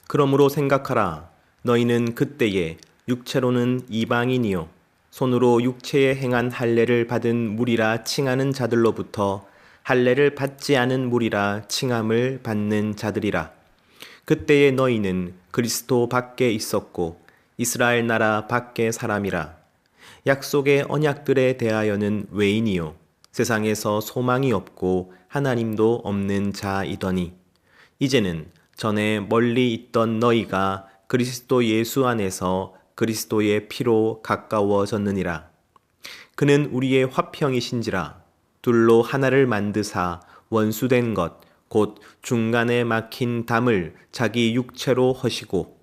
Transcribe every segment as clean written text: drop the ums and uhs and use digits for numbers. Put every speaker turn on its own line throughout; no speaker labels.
그러므로 생각하라. 너희는 그때에 육체로는 이방인이요 손으로 육체에 행한 할례를 받은 무리라 칭하는 자들로부터 할례를 받지 않은 무리라 칭함을 받는 자들이라. 그때에 너희는 그리스도 밖에 있었고 이스라엘 나라 밖의 사람이라. 약속의 언약들에 대하여는 외인이요 세상에서 소망이 없고 하나님도 없는 자이더니 이제는 전에 멀리 있던 너희가 그리스도 예수 안에서 그리스도의 피로 가까워졌느니라. 그는 우리의 화평이신지라. 둘로 하나를 만드사 원수된 것 곧 중간에 막힌 담을 자기 육체로 허시고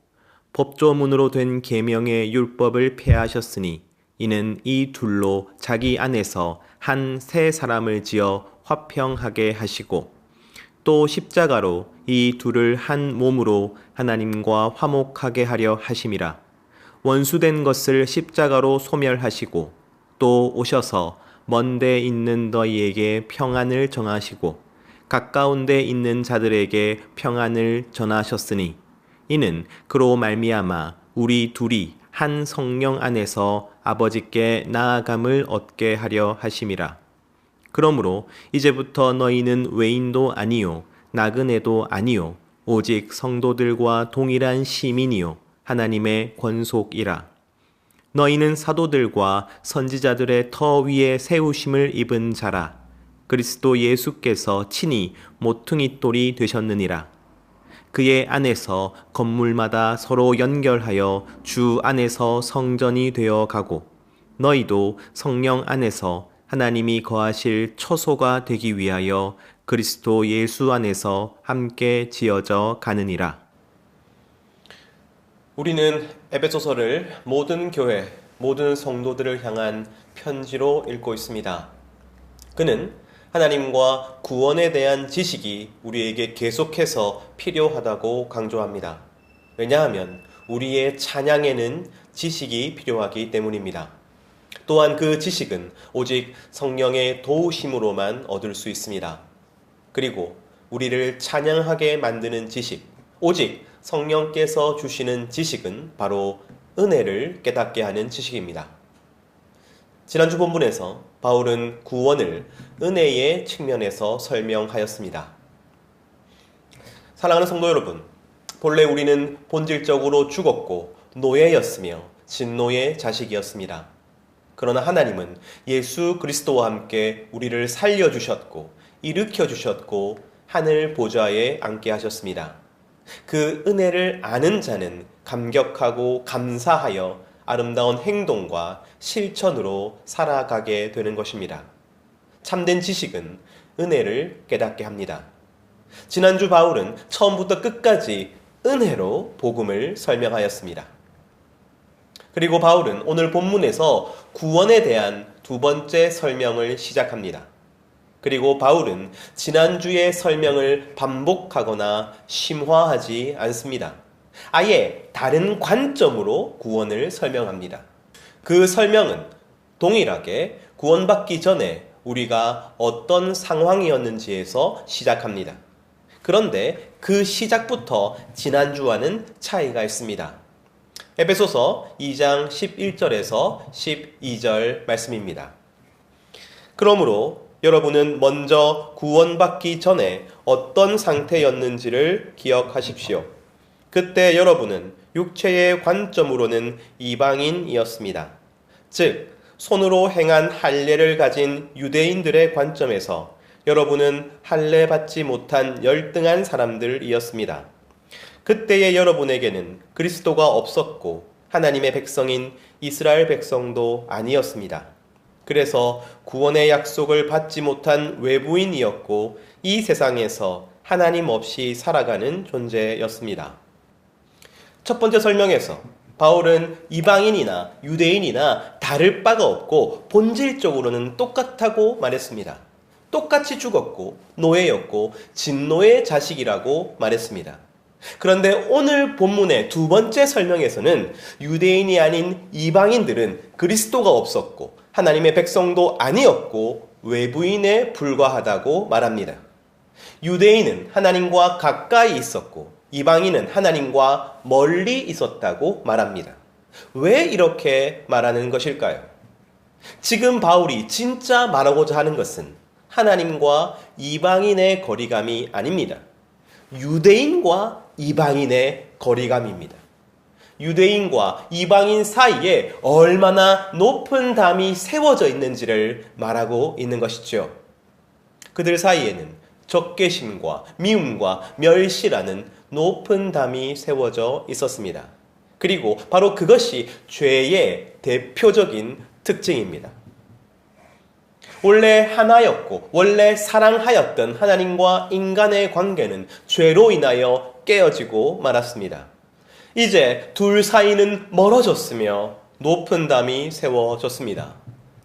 법조문으로 된 계명의 율법을 폐하셨으니 이는 이 둘로 자기 안에서 한 새 사람을 지어 화평하게 하시고 또 십자가로 이 둘을 한 몸으로 하나님과 화목하게 하려 하심이라. 원수된 것을 십자가로 소멸하시고 또 오셔서 먼데 있는 너희에게 평안을 정하시고 가까운 데 있는 자들에게 평안을 전하셨으니 이는 그로 말미암아 우리 둘이 한 성령 안에서 아버지께 나아감을 얻게 하려 하심이라. 그러므로 이제부터 너희는 외인도 아니요 나그네도 아니요 오직 성도들과 동일한 시민이요 하나님의 권속이라. 너희는 사도들과 선지자들의 터 위에 세우심을 입은 자라. 그리스도 예수께서 친히 모퉁이돌이 되셨느니라. 그의 안에서 건물마다 서로 연결하여 주 안에서 성전이 되어 가고 너희도 성령 안에서 하나님이 거하실 처소가 되기 위하여 그리스도 예수 안에서 함께 지어져 가느니라. 우리는 에베소서를 모든 교회, 모든 성도들을 향한 편지로 읽고 있습니다. 그는 하나님과 구원에 대한 지식이 우리에게 계속해서 필요하다고 강조합니다. 왜냐하면 우리의 찬양에는 지식이 필요하기 때문입니다. 또한 그 지식은 오직 성령의 도우심으로만 얻을 수 있습니다. 그리고 우리를 찬양하게 만드는 지식, 오직 성령께서 주시는 지식은 바로 은혜를 깨닫게 하는 지식입니다. 지난주 본문에서 바울은 구원을 은혜의 측면에서 설명하였습니다. 사랑하는 성도 여러분, 본래 우리는 본질적으로 죽었고 노예였으며 진노의 자식이었습니다. 그러나 하나님은 예수 그리스도와 함께 우리를 살려주셨고 일으켜주셨고 하늘 보좌에 앉게 하셨습니다. 그 은혜를 아는 자는 감격하고 감사하여 아름다운 행동과 실천으로 살아가게 되는 것입니다. 참된 지식은 은혜를 깨닫게 합니다. 지난주 바울은 처음부터 끝까지 은혜로 복음을 설명하였습니다. 그리고 바울은 오늘 본문에서 구원에 대한 두 번째 설명을 시작합니다. 그리고 바울은 지난주의 설명을 반복하거나 심화하지 않습니다. 아예 다른 관점으로 구원을 설명합니다. 그 설명은 동일하게 구원받기 전에 우리가 어떤 상황이었는지에서 시작합니다. 그런데 그 시작부터 지난주와는 차이가 있습니다. 에베소서 2장 11절에서 12절 말씀입니다. 그러므로 여러분은 먼저 구원받기 전에 어떤 상태였는지를 기억하십시오. 그때 여러분은 육체의 관점으로는 이방인이었습니다. 즉, 손으로 행한 할례를 가진 유대인들의 관점에서 여러분은 할례 받지 못한 열등한 사람들이었습니다. 그때의 여러분에게는 그리스도가 없었고 하나님의 백성인 이스라엘 백성도 아니었습니다. 그래서 구원의 약속을 받지 못한 외부인이었고 이 세상에서 하나님 없이 살아가는 존재였습니다. 첫 번째 설명에서 바울은 이방인이나 유대인이나 다를 바가 없고 본질적으로는 똑같다고 말했습니다. 똑같이 죽었고 노예였고 진노의 자식이라고 말했습니다. 그런데 오늘 본문의 두 번째 설명에서는 유대인이 아닌 이방인들은 그리스도가 없었고 하나님의 백성도 아니었고 외부인에 불과하다고 말합니다. 유대인은 하나님과 가까이 있었고 이방인은 하나님과 멀리 있었다고 말합니다. 왜 이렇게 말하는 것일까요? 지금 바울이 진짜 말하고자 하는 것은 하나님과 이방인의 거리감이 아닙니다. 유대인과 이방인의 거리감입니다. 유대인과 이방인 사이에 얼마나 높은 담이 세워져 있는지를 말하고 있는 것이죠. 그들 사이에는 적개심과 미움과 멸시라는 높은 담이 세워져 있었습니다. 그리고 바로 그것이 죄의 대표적인 특징입니다. 원래 하나였고 원래 사랑하였던 하나님과 인간의 관계는 죄로 인하여 깨어지고 말았습니다. 이제 둘 사이는 멀어졌으며 높은 담이 세워졌습니다.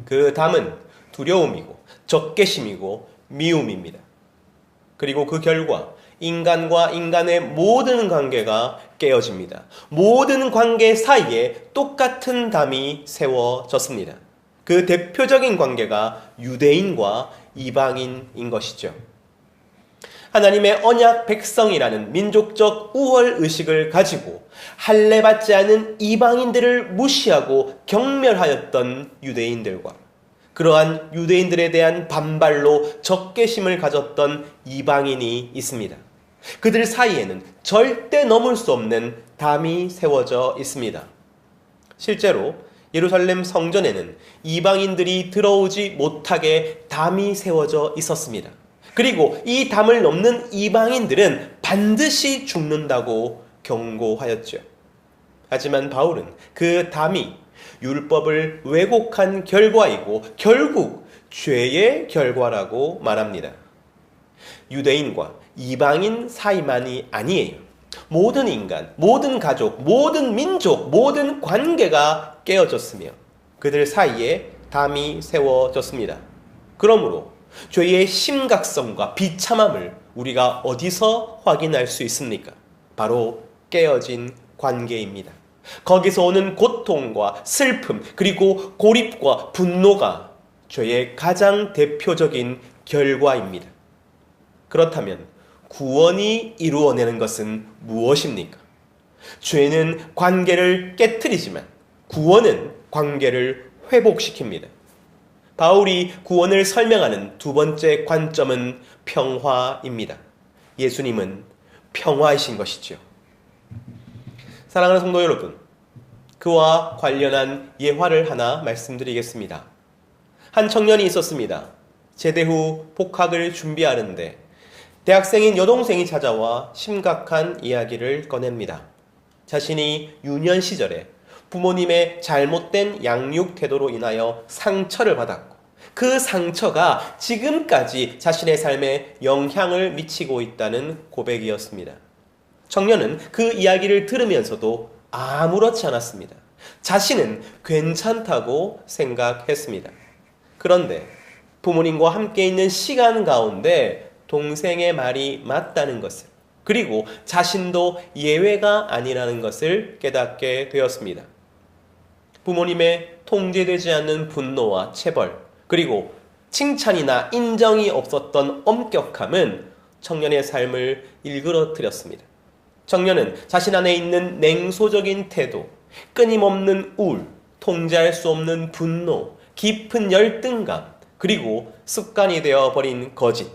그 담은 두려움이고 적개심이고 미움입니다. 그리고 그 결과 인간과 인간의 모든 관계가 깨어집니다. 모든 관계 사이에 똑같은 담이 세워졌습니다. 그 대표적인 관계가 유대인과 이방인인 것이죠. 하나님의 언약 백성이라는 민족적 우월의식을 가지고 할례받지 않은 이방인들을 무시하고 경멸하였던 유대인들과 그러한 유대인들에 대한 반발로 적개심을 가졌던 이방인이 있습니다. 그들 사이에는 절대 넘을 수 없는 담이 세워져 있습니다. 실제로 예루살렘 성전에는 이방인들이 들어오지 못하게 담이 세워져 있었습니다. 그리고 이 담을 넘는 이방인들은 반드시 죽는다고 경고하였죠. 하지만 바울은 그 담이 율법을 왜곡한 결과이고 결국 죄의 결과라고 말합니다. 유대인과 이방인 사이만이 아니에요. 모든 인간, 모든 가족, 모든 민족, 모든 관계가 깨어졌으며 그들 사이에 담이 세워졌습니다. 그러므로 죄의 심각성과 비참함을 우리가 어디서 확인할 수 있습니까? 바로 깨어진 관계입니다. 거기서 오는 고통과 슬픔 그리고 고립과 분노가 죄의 가장 대표적인 결과입니다. 그렇다면 구원이 이루어내는 것은 무엇입니까? 죄는 관계를 깨트리지만 구원은 관계를 회복시킵니다. 바울이 구원을 설명하는 두 번째 관점은 평화입니다. 예수님은 평화이신 것이죠. 사랑하는 성도 여러분, 그와 관련한 예화를 하나 말씀드리겠습니다. 한 청년이 있었습니다. 제대 후 복학을 준비하는데 대학생인 여동생이 찾아와 심각한 이야기를 꺼냅니다. 자신이 유년 시절에 부모님의 잘못된 양육 태도로 인하여 상처를 받았고 그 상처가 지금까지 자신의 삶에 영향을 미치고 있다는 고백이었습니다. 청년은 그 이야기를 들으면서도 아무렇지 않았습니다. 자신은 괜찮다고 생각했습니다. 그런데 부모님과 함께 있는 시간 가운데 동생의 말이 맞다는 것을, 그리고 자신도 예외가 아니라는 것을 깨닫게 되었습니다. 부모님의 통제되지 않는 분노와 체벌, 그리고 칭찬이나 인정이 없었던 엄격함은 청년의 삶을 일그러뜨렸습니다. 청년은 자신 안에 있는 냉소적인 태도, 끊임없는 우울, 통제할 수 없는 분노, 깊은 열등감, 그리고 습관이 되어버린 거짓,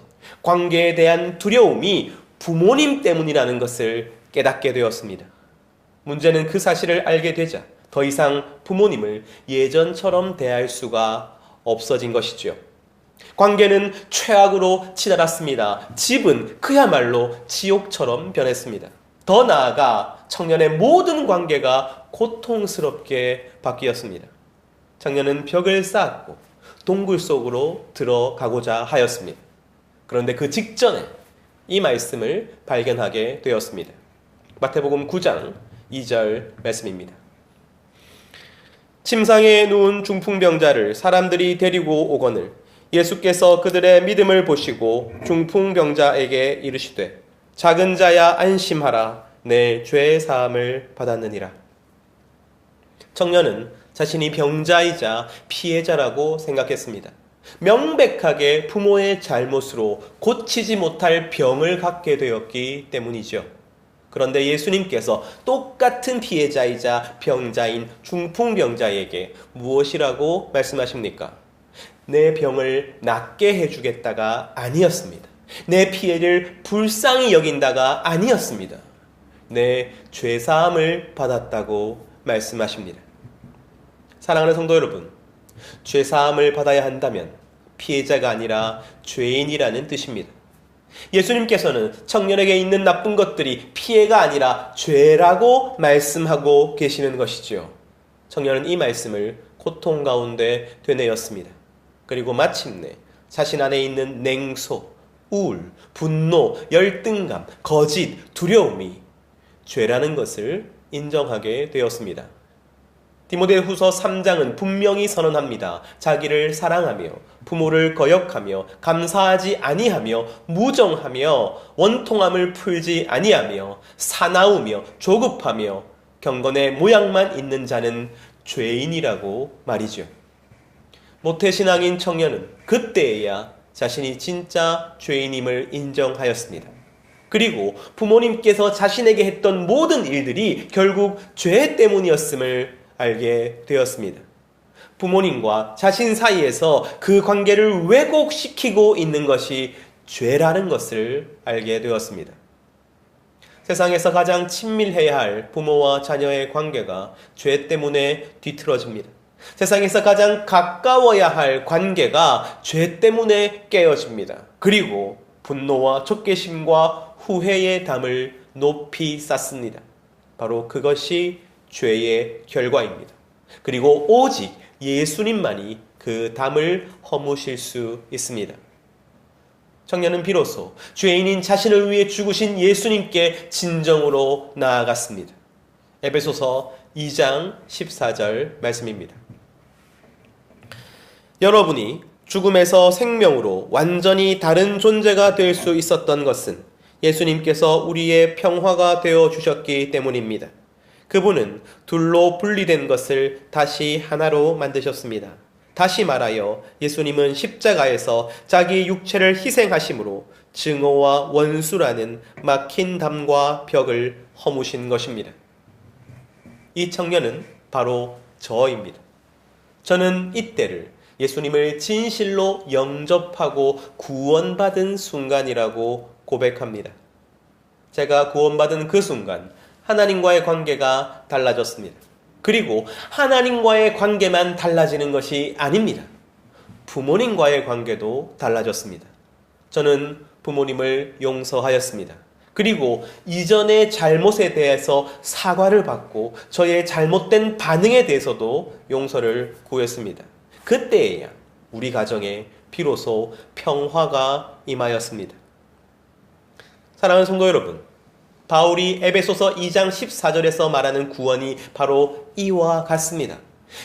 관계에 대한 두려움이 부모님 때문이라는 것을 깨닫게 되었습니다. 문제는 그 사실을 알게 되자 더 이상 부모님을 예전처럼 대할 수가 없어진 것이죠. 관계는 최악으로 치달았습니다. 집은 그야말로 지옥처럼 변했습니다. 더 나아가 청년의 모든 관계가 고통스럽게 바뀌었습니다. 청년은 벽을 쌓고 동굴 속으로 들어가고자 하였습니다. 그런데 그 직전에 이 말씀을 발견하게 되었습니다. 마태복음 9장 2절 말씀입니다. 침상에 누운 중풍병자를 사람들이 데리고 오거늘 예수께서 그들의 믿음을 보시고 중풍병자에게 이르시되 작은 자야 안심하라 내 죄 사함을 받았느니라. 청년은 자신이 병자이자 피해자라고 생각했습니다. 명백하게 부모의 잘못으로 고치지 못할 병을 갖게 되었기 때문이죠. 그런데 예수님께서 똑같은 피해자이자 병자인 중풍병자에게 무엇이라고 말씀하십니까? 내 병을 낫게 해주겠다가 아니었습니다. 내 피해를 불쌍히 여긴다가 아니었습니다. 내 죄사함을 받았다고 말씀하십니다. 사랑하는 성도 여러분, 죄사함을 받아야 한다면 피해자가 아니라 죄인이라는 뜻입니다. 예수님께서는 청년에게 있는 나쁜 것들이 피해가 아니라 죄라고 말씀하고 계시는 것이지요. 청년은 이 말씀을 고통 가운데 되뇌었습니다. 그리고 마침내 자신 안에 있는 냉소, 우울, 분노, 열등감, 거짓, 두려움이 죄라는 것을 인정하게 되었습니다. 디모데후서 3장은 분명히 선언합니다. 자기를 사랑하며 부모를 거역하며 감사하지 아니하며 무정하며 원통함을 풀지 아니하며 사나우며 조급하며 경건의 모양만 있는 자는 죄인이라고 말이죠. 모태신앙인 청년은 그때에야 자신이 진짜 죄인임을 인정하였습니다. 그리고 부모님께서 자신에게 했던 모든 일들이 결국 죄 때문이었음을 알게 되었습니다. 부모님과 자신 사이에서 그 관계를 왜곡시키고 있는 것이 죄라는 것을 알게 되었습니다. 세상에서 가장 친밀해야 할 부모와 자녀의 관계가 죄 때문에 뒤틀어집니다. 세상에서 가장 가까워야 할 관계가 죄 때문에 깨어집니다. 그리고 분노와 적개심과 후회의 담을 높이 쌓습니다. 바로 그것이 죄의 결과입니다. 그리고 오직 예수님만이 그 담을 허무실 수 있습니다. 청년은 비로소 죄인인 자신을 위해 죽으신 예수님께 진정으로 나아갔습니다. 에베소서 2장 14절 말씀입니다. 여러분이 죽음에서 생명으로 완전히 다른 존재가 될 수 있었던 것은 예수님께서 우리의 평화가 되어 주셨기 때문입니다. 그분은 둘로 분리된 것을 다시 하나로 만드셨습니다. 다시 말하여 예수님은 십자가에서 자기 육체를 희생하심으로 증오와 원수라는 막힌 담과 벽을 허무신 것입니다. 이 청년은 바로 저입니다. 저는 이때를 예수님을 진실로 영접하고 구원받은 순간이라고 고백합니다. 제가 구원받은 그 순간 하나님과의 관계가 달라졌습니다. 그리고 하나님과의 관계만 달라지는 것이 아닙니다. 부모님과의 관계도 달라졌습니다. 저는 부모님을 용서하였습니다. 그리고 이전의 잘못에 대해서 사과를 받고 저의 잘못된 반응에 대해서도 용서를 구했습니다. 그때에야 우리 가정에 비로소 평화가 임하였습니다. 사랑하는 성도 여러분, 바울이 에베소서 2장 14절에서 말하는 구원이 바로 이와 같습니다.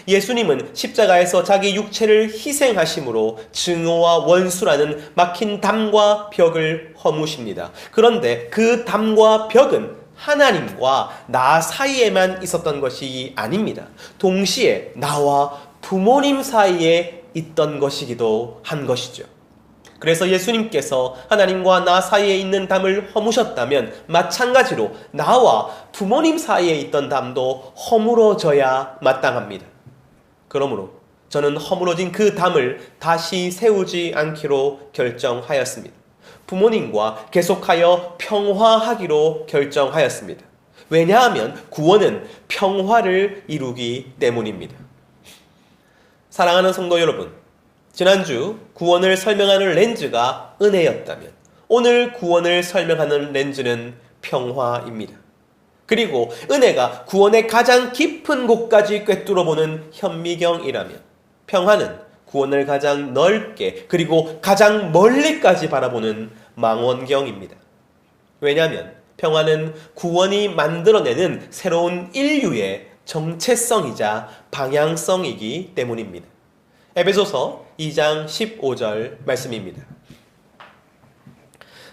예수님은 십자가에서 자기 육체를 희생하심으로 증오와 원수라는 막힌 담과 벽을 허무십니다. 그런데 그 담과 벽은 하나님과 나 사이에만 있었던 것이 아닙니다. 동시에 나와 부모님 사이에 있던 것이기도 한 것이죠. 그래서 예수님께서 하나님과 나 사이에 있는 담을 허무셨다면 마찬가지로 나와 부모님 사이에 있던 담도 허물어져야 마땅합니다. 그러므로 저는 허물어진 그 담을 다시 세우지 않기로 결정하였습니다. 부모님과 계속하여 평화하기로 결정하였습니다. 왜냐하면 구원은 평화를 이루기 때문입니다. 사랑하는 성도 여러분, 지난주 구원을 설명하는 렌즈가 은혜였다면 오늘 구원을 설명하는 렌즈는 평화입니다. 그리고 은혜가 구원의 가장 깊은 곳까지 꿰뚫어보는 현미경이라면 평화는 구원을 가장 넓게 그리고 가장 멀리까지 바라보는 망원경입니다. 왜냐하면 평화는 구원이 만들어내는 새로운 인류의 정체성이자 방향성이기 때문입니다. 에베소서 2장 15절 말씀입니다.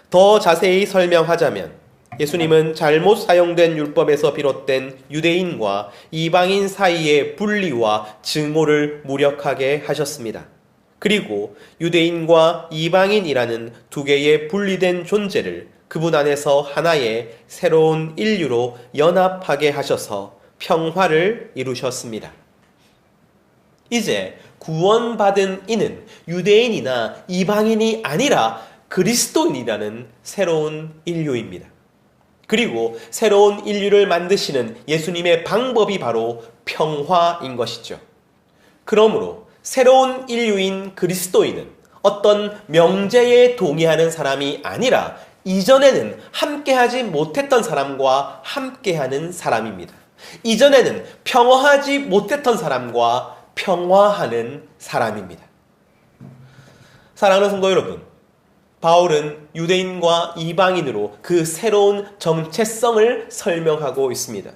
더 자세히 설명하자면 예수님은 잘못 사용된 율법에서 비롯된 유대인과 이방인 사이의 분리와 증오를 무력하게 하셨습니다. 그리고 유대인과 이방인이라는 두 개의 분리된 존재를 그분 안에서 하나의 새로운 인류로 연합하게 하셔서 평화를 이루셨습니다. 이제 구원받은 이는 유대인이나 이방인이 아니라 그리스도인이라는 새로운 인류입니다. 그리고 새로운 인류를 만드시는 예수님의 방법이 바로 평화인 것이죠. 그러므로 새로운 인류인 그리스도인은 어떤 명제에 동의하는 사람이 아니라 이전에는 함께하지 못했던 사람과 함께하는 사람입니다. 이전에는 평화하지 못했던 사람과 평화하는 사람입니다. 사랑하는 성도 여러분, 바울은 유대인과 이방인으로 그 새로운 정체성을 설명하고 있습니다.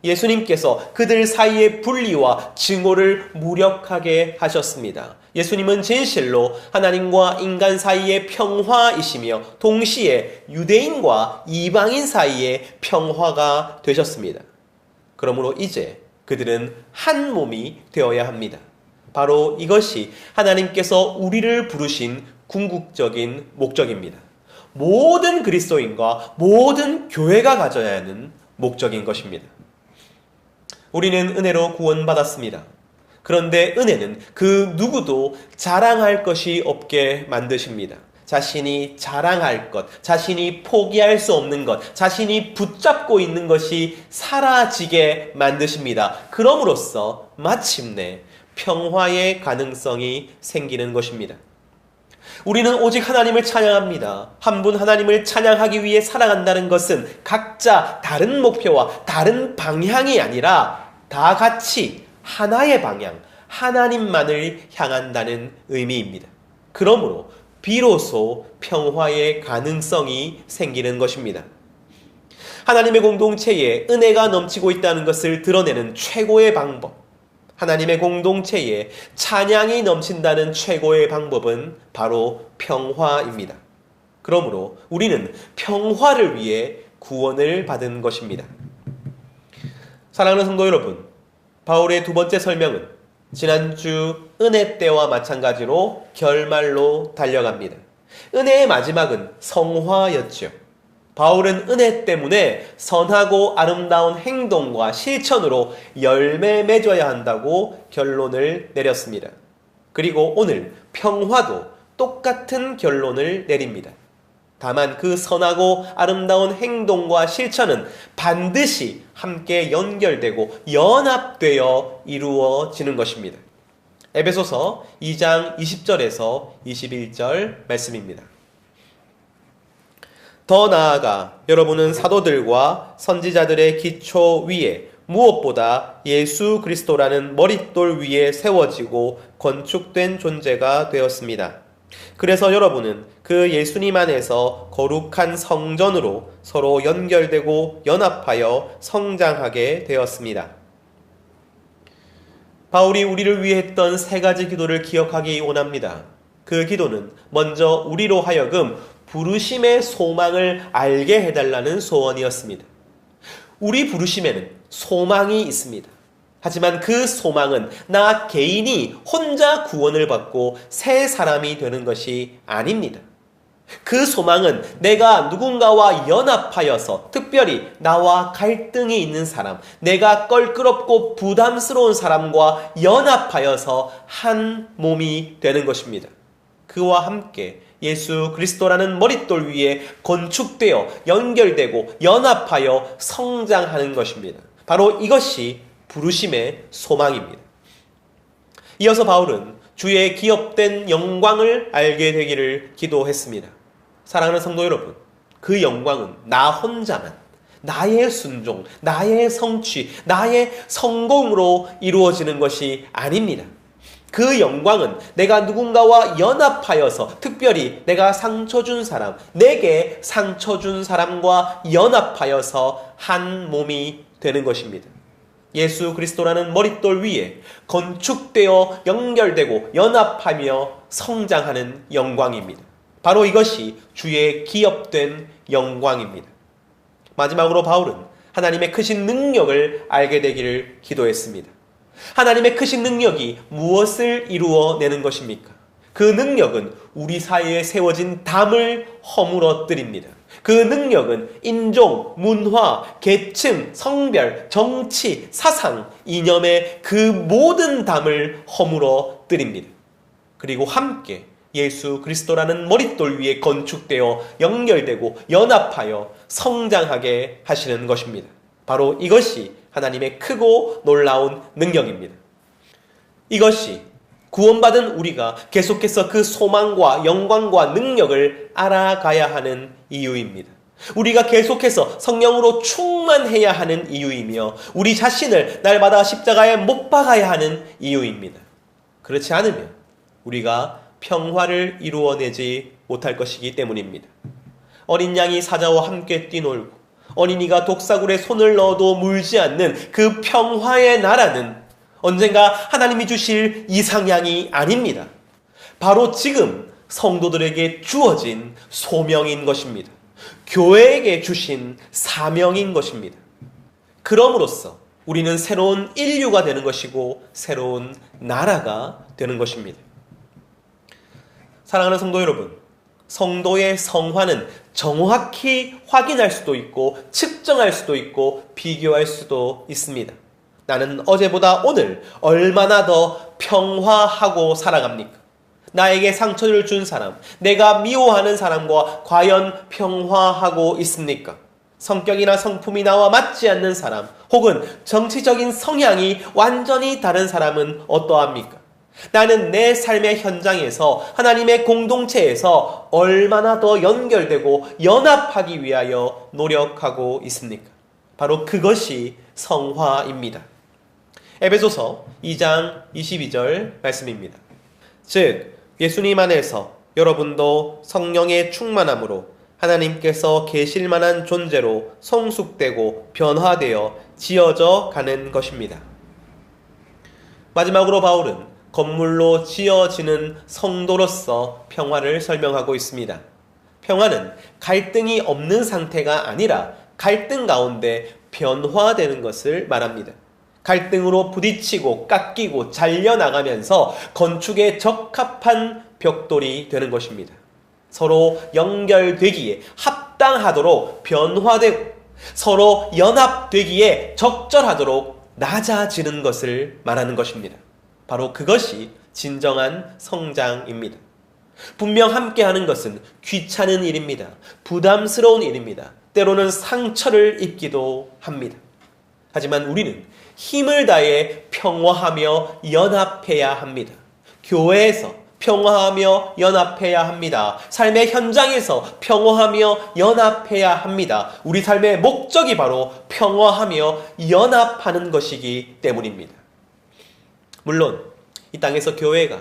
예수님께서 그들 사이의 분리와 증오를 무력하게 하셨습니다. 예수님은 진실로 하나님과 인간 사이의 평화이시며 동시에 유대인과 이방인 사이의 평화가 되셨습니다. 그러므로 이제 그들은 한 몸이 되어야 합니다. 바로 이것이 하나님께서 우리를 부르신 궁극적인 목적입니다. 모든 그리스도인과 모든 교회가 가져야 하는 목적인 것입니다. 우리는 은혜로 구원받았습니다. 그런데 은혜는 그 누구도 자랑할 것이 없게 만드십니다. 자신이 자랑할 것, 자신이 포기할 수 없는 것, 자신이 붙잡고 있는 것이 사라지게 만드십니다. 그럼으로써 마침내 평화의 가능성이 생기는 것입니다. 우리는 오직 하나님을 찬양합니다. 한 분 하나님을 찬양하기 위해 살아간다는 것은 각자 다른 목표와 다른 방향이 아니라 다 같이 하나의 방향, 하나님만을 향한다는 의미입니다. 그러므로 비로소 평화의 가능성이 생기는 것입니다. 하나님의 공동체에 은혜가 넘치고 있다는 것을 드러내는 최고의 방법, 하나님의 공동체에 찬양이 넘친다는 최고의 방법은 바로 평화입니다. 그러므로 우리는 평화를 위해 구원을 받은 것입니다. 사랑하는 성도 여러분, 바울의 두 번째 설명은 지난주 은혜 때와 마찬가지로 결말로 달려갑니다. 은혜의 마지막은 성화였죠. 바울은 은혜 때문에 선하고 아름다운 행동과 실천으로 열매 맺어야 한다고 결론을 내렸습니다. 그리고 오늘 평화도 똑같은 결론을 내립니다. 다만 그 선하고 아름다운 행동과 실천은 반드시 함께 연결되고 연합되어 이루어지는 것입니다. 에베소서 2장 20절에서 21절 말씀입니다. 더 나아가 여러분은 사도들과 선지자들의 기초 위에 무엇보다 예수 그리스도라는 머릿돌 위에 세워지고 건축된 존재가 되었습니다. 그래서 여러분은 그 예수님 안에서 거룩한 성전으로 서로 연결되고 연합하여 성장하게 되었습니다. 바울이 우리를 위해 했던 세 가지 기도를 기억하기 원합니다. 그 기도는 먼저 우리로 하여금 부르심의 소망을 알게 해달라는 소원이었습니다. 우리 부르심에는 소망이 있습니다. 하지만 그 소망은 나 개인이 혼자 구원을 받고 새 사람이 되는 것이 아닙니다. 그 소망은 내가 누군가와 연합하여서, 특별히 나와 갈등이 있는 사람, 내가 껄끄럽고 부담스러운 사람과 연합하여서 한 몸이 되는 것입니다. 그와 함께 예수 그리스도라는 머릿돌 위에 건축되어 연결되고 연합하여 성장하는 것입니다. 바로 이것이 부르심의 소망입니다. 이어서 바울은 주의 기업된 영광을 알게 되기를 기도했습니다. 사랑하는 성도 여러분, 그 영광은 나 혼자만, 나의 순종, 나의 성취, 나의 성공으로 이루어지는 것이 아닙니다. 그 영광은 내가 누군가와 연합하여서, 특별히 내가 상처 준 사람, 내게 상처 준 사람과 연합하여서 한 몸이 되는 것입니다. 예수 그리스도라는 머릿돌 위에 건축되어 연결되고 연합하며 성장하는 영광입니다. 바로 이것이 주의 기업된 영광입니다. 마지막으로 바울은 하나님의 크신 능력을 알게 되기를 기도했습니다. 하나님의 크신 능력이 무엇을 이루어내는 것입니까? 그 능력은 우리 사이에 세워진 담을 허물어뜨립니다. 그 능력은 인종, 문화, 계층, 성별, 정치, 사상, 이념의 그 모든 담을 허물어 뜨립니다. 그리고 함께 예수 그리스도라는 머릿돌 위에 건축되어 연결되고 연합하여 성장하게 하시는 것입니다. 바로 이것이 하나님의 크고 놀라운 능력입니다. 이것이 구원받은 우리가 계속해서 그 소망과 영광과 능력을 알아가야 하는 이유입니다. 우리가 계속해서 성령으로 충만해야 하는 이유이며 우리 자신을 날마다 십자가에 못 박아야 하는 이유입니다. 그렇지 않으면 우리가 평화를 이루어내지 못할 것이기 때문입니다. 어린 양이 사자와 함께 뛰놀고 어린이가 독사굴에 손을 넣어도 물지 않는 그 평화의 나라는 언젠가 하나님이 주실 이상향이 아닙니다. 바로 지금 성도들에게 주어진 소명인 것입니다. 교회에게 주신 사명인 것입니다. 그럼으로써 우리는 새로운 인류가 되는 것이고 새로운 나라가 되는 것입니다. 사랑하는 성도 여러분, 성도의 성화는 정확히 확인할 수도 있고 측정할 수도 있고 비교할 수도 있습니다. 나는 어제보다 오늘 얼마나 더 평화하고 살아갑니까? 나에게 상처를 준 사람, 내가 미워하는 사람과 과연 평화하고 있습니까? 성격이나 성품이 나와 맞지 않는 사람, 혹은 정치적인 성향이 완전히 다른 사람은 어떠합니까? 나는 내 삶의 현장에서 하나님의 공동체에서 얼마나 더 연결되고 연합하기 위하여 노력하고 있습니까? 바로 그것이 성화입니다. 에베소서 2장 22절 말씀입니다. 즉 예수님 안에서 여러분도 성령의 충만함으로 하나님께서 계실 만한 존재로 성숙되고 변화되어 지어져 가는 것입니다. 마지막으로 바울은 건물로 지어지는 성도로서 평화를 설명하고 있습니다. 평화는 갈등이 없는 상태가 아니라 갈등 가운데 변화되는 것을 말합니다. 갈등으로 부딪히고 깎이고 잘려나가면서 건축에 적합한 벽돌이 되는 것입니다. 서로 연결되기에 합당하도록 변화되고 서로 연합되기에 적절하도록 낮아지는 것을 말하는 것입니다. 바로 그것이 진정한 성장입니다. 분명 함께하는 것은 귀찮은 일입니다. 부담스러운 일입니다. 때로는 상처를 입기도 합니다. 하지만 우리는 힘을 다해 평화하며 연합해야 합니다. 교회에서 평화하며 연합해야 합니다. 삶의 현장에서 평화하며 연합해야 합니다. 우리 삶의 목적이 바로 평화하며 연합하는 것이기 때문입니다. 물론 이 땅에서 교회가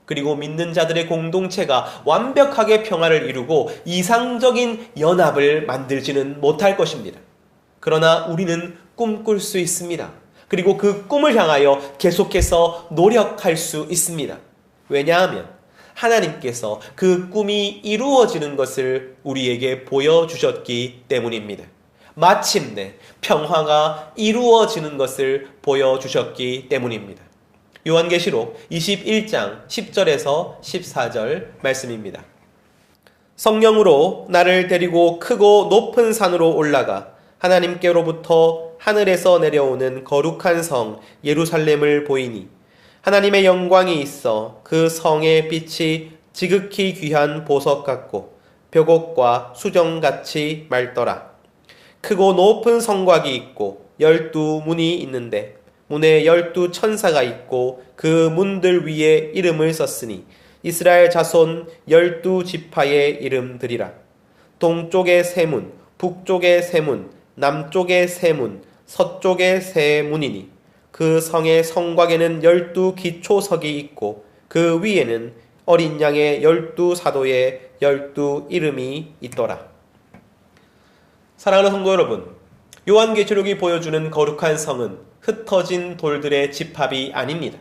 그리고 믿는 자들의 공동체가 완벽하게 평화를 이루고 이상적인 연합을 만들지는 못할 것입니다. 그러나 우리는 꿈꿀 수 있습니다. 그리고 그 꿈을 향하여 계속해서 노력할 수 있습니다. 왜냐하면 하나님께서 그 꿈이 이루어지는 것을 우리에게 보여주셨기 때문입니다. 마침내 평화가 이루어지는 것을 보여주셨기 때문입니다. 요한계시록 21장 10절에서 14절 말씀입니다. 성령으로 나를 데리고 크고 높은 산으로 올라가 하나님께로부터 하늘에서 내려오는 거룩한 성 예루살렘을 보이니 하나님의 영광이 있어 그 성의 빛이 지극히 귀한 보석 같고 벽옥과 수정같이 맑더라. 크고 높은 성곽이 있고 12문이 있는데 문에 12천사가 있고 그 문들 위에 이름을 썼으니 이스라엘 자손 12지파의 이름들이라. 동쪽의 세 문, 북쪽의 세 문, 남쪽의 세 문, 서쪽의 세 문이니 그 성의 성곽에는 12기초석이 있고 그 위에는 어린 양의 12사도의 12 이름이 있더라. 사랑하는 성도 여러분, 요한계시록이 보여주는 거룩한 성은 흩어진 돌들의 집합이 아닙니다.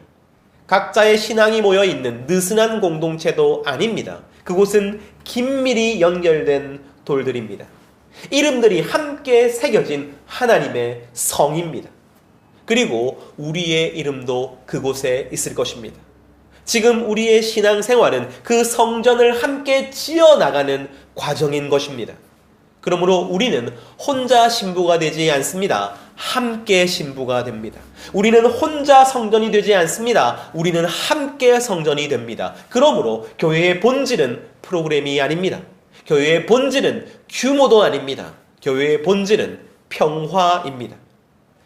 각자의 신앙이 모여있는 느슨한 공동체도 아닙니다. 그곳은 긴밀히 연결된 돌들입니다. 이름들이 함께 새겨진 하나님의 성입니다. 그리고 우리의 이름도 그곳에 있을 것입니다. 지금 우리의 신앙생활은 그 성전을 함께 지어나가는 과정인 것입니다. 그러므로 우리는 혼자 신부가 되지 않습니다. 함께 신부가 됩니다. 우리는 혼자 성전이 되지 않습니다. 우리는 함께 성전이 됩니다. 그러므로 교회의 본질은 프로그램이 아닙니다. 교회의 본질은 규모도 아닙니다. 교회의 본질은 평화입니다.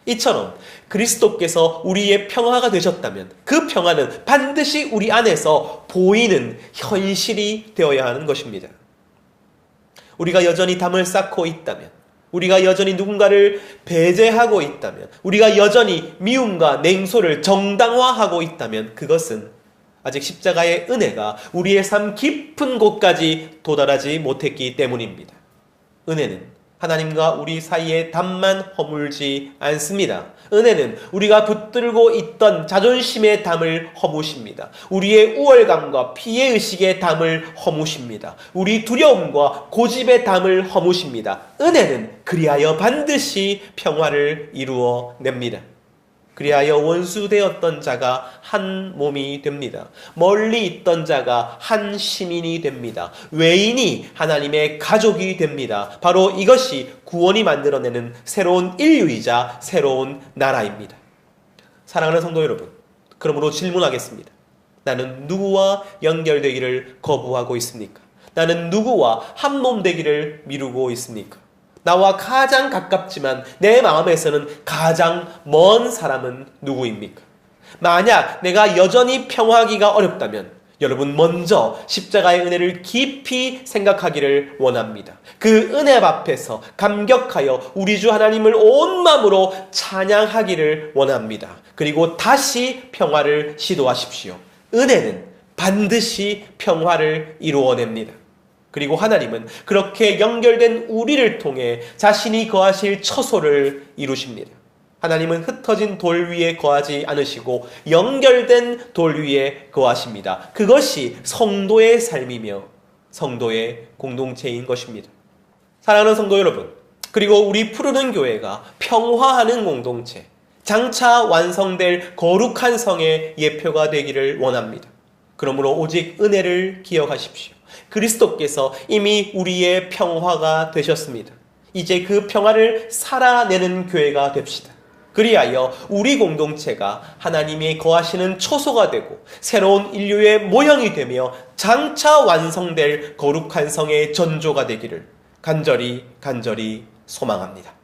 이처럼 그리스도께서 우리의 평화가 되셨다면 그 평화는 반드시 우리 안에서 보이는 현실이 되어야 하는 것입니다. 우리가 여전히 담을 쌓고 있다면, 우리가 여전히 누군가를 배제하고 있다면, 우리가 여전히 미움과 냉소를 정당화하고 있다면 그것은 아직 십자가의 은혜가 우리의 삶 깊은 곳까지 도달하지 못했기 때문입니다. 은혜는 하나님과 우리 사이의 담만 허물지 않습니다. 은혜는 우리가 붙들고 있던 자존심의 담을 허무십니다. 우리의 우월감과 피해의식의 담을 허무십니다. 우리 두려움과 고집의 담을 허무십니다. 은혜는 그리하여 반드시 평화를 이루어냅니다. 그리하여 원수되었던 자가 한 몸이 됩니다. 멀리 있던 자가 한 시민이 됩니다. 외인이 하나님의 가족이 됩니다. 바로 이것이 구원이 만들어내는 새로운 인류이자 새로운 나라입니다. 사랑하는 성도 여러분, 그러므로 질문하겠습니다. 나는 누구와 연결되기를 거부하고 있습니까? 나는 누구와 한 몸 되기를 미루고 있습니까? 나와 가장 가깝지만 내 마음에서는 가장 먼 사람은 누구입니까? 만약 내가 여전히 평화하기가 어렵다면 여러분 먼저 십자가의 은혜를 깊이 생각하기를 원합니다. 그 은혜 앞에서 감격하여 우리 주 하나님을 온 마음으로 찬양하기를 원합니다. 그리고 다시 평화를 시도하십시오. 은혜는 반드시 평화를 이루어냅니다. 그리고 하나님은 그렇게 연결된 우리를 통해 자신이 거하실 처소를 이루십니다. 하나님은 흩어진 돌 위에 거하지 않으시고 연결된 돌 위에 거하십니다. 그것이 성도의 삶이며 성도의 공동체인 것입니다. 사랑하는 성도 여러분, 그리고 우리 푸르른 교회가 평화하는 공동체, 장차 완성될 거룩한 성의 예표가 되기를 원합니다. 그러므로 오직 은혜를 기억하십시오. 그리스도께서 이미 우리의 평화가 되셨습니다. 이제 그 평화를 살아내는 교회가 됩시다. 그리하여 우리 공동체가 하나님이 거하시는 초소가 되고 새로운 인류의 모형이 되며 장차 완성될 거룩한 성의 전조가 되기를 간절히 소망합니다.